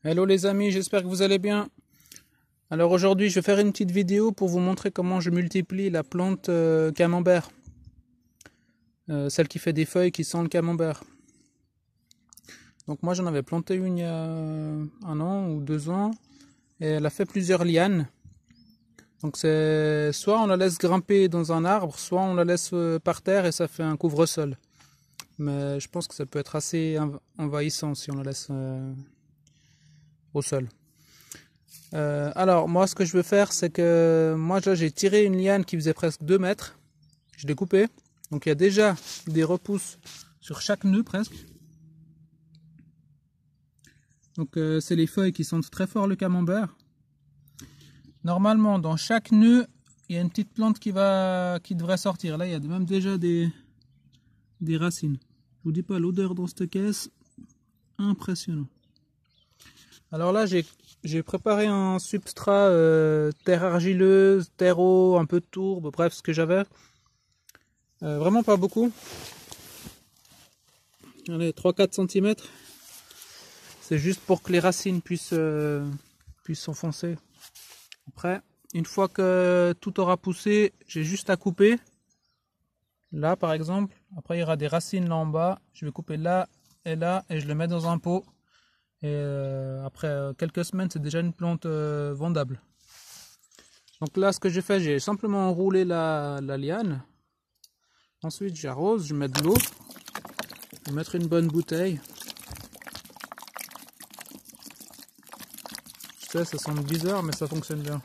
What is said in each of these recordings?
Hello les amis, j'espère que vous allez bien. Alors aujourd'hui je vais faire une petite vidéo pour vous montrer comment je multiplie la plante camembert. Celle qui fait des feuilles qui sent le camembert. Donc moi j'en avais planté une il y a 1 an ou 2 ans et elle a fait plusieurs lianes. Donc c'est soit on la laisse grimper dans un arbre, soit on la laisse par terre et ça fait un couvre-sol. Mais je pense que ça peut être assez envahissant si on la laisse au sol. Alors moi ce que je veux faire c'est que moi j'ai tiré une liane qui faisait presque 2 mètres. Je l'ai coupée. Donc il y a déjà des repousses sur chaque nœud presque. Donc c'est les feuilles qui sentent très fort le camembert. Normalement dans chaque nœud il y a une petite plante qui devrait sortir. Là il y a même déjà des racines. Je vous dis pas l'odeur dans cette caisse, impressionnant. Alors là j'ai préparé un substrat terre argileuse, terreau, un peu de tourbe, bref ce que j'avais. Vraiment pas beaucoup. Allez, 3-4 cm. C'est juste pour que les racines puissent s'enfoncer. Après, une fois que tout aura poussé, j'ai juste à couper. Là par exemple, après il y aura des racines là en bas. Je vais couper là et je le mets dans un pot. Et après quelques semaines, c'est déjà une plante vendable. Donc là, ce que j'ai fait, j'ai simplement enroulé la liane. Ensuite, j'arrose, je mets de l'eau. Je vais mettre une bonne bouteille. Je sais, ça semble bizarre, mais ça fonctionne bien.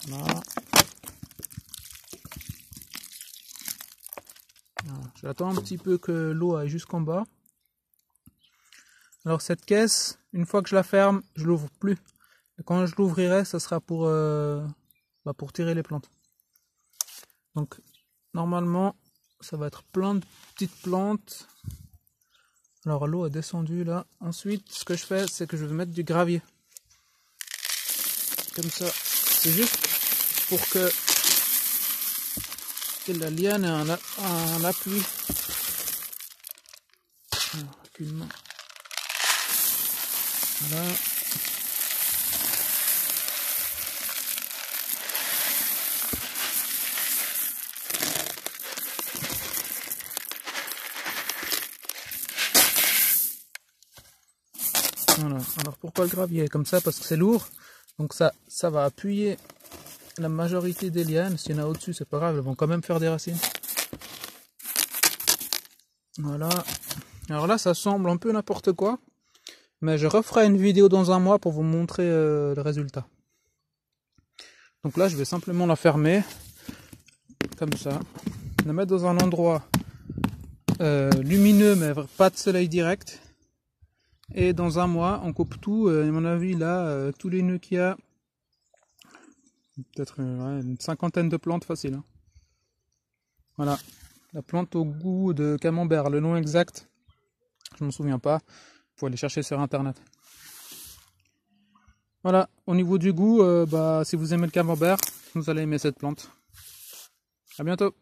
Voilà. J'attends un petit peu que l'eau aille jusqu'en bas. Alors cette caisse, une fois que je la ferme, je l'ouvre plus. Et quand je l'ouvrirai, ça sera pour tirer les plantes. Donc normalement, ça va être plein de petites plantes. Alors l'eau a descendu là. Ensuite, ce que je fais, c'est que je vais mettre du gravier. Comme ça. C'est juste pour que la liane ait un appui. Alors, reculement. Voilà. Voilà. Alors pourquoi le gravier? Comme ça, parce que c'est lourd. Donc ça va appuyer la majorité des lianes. S'il y en a au-dessus, c'est pas grave, elles vont quand même faire des racines. Voilà. Alors là, ça semble un peu n'importe quoi. Mais je referai une vidéo dans un mois pour vous montrer le résultat. Donc là, je vais simplement la fermer. Comme ça. La mettre dans un endroit lumineux, mais pas de soleil direct. Et dans un mois, on coupe tout. À mon avis, là, tous les nœuds qu'il y a, peut-être une cinquantaine de plantes facile. Hein. Voilà. La plante au goût de camembert. Le nom exact, je ne m'en souviens pas. Il faut aller chercher sur internet. Voilà. Au niveau du goût, si vous aimez le camembert, vous allez aimer cette plante. À bientôt.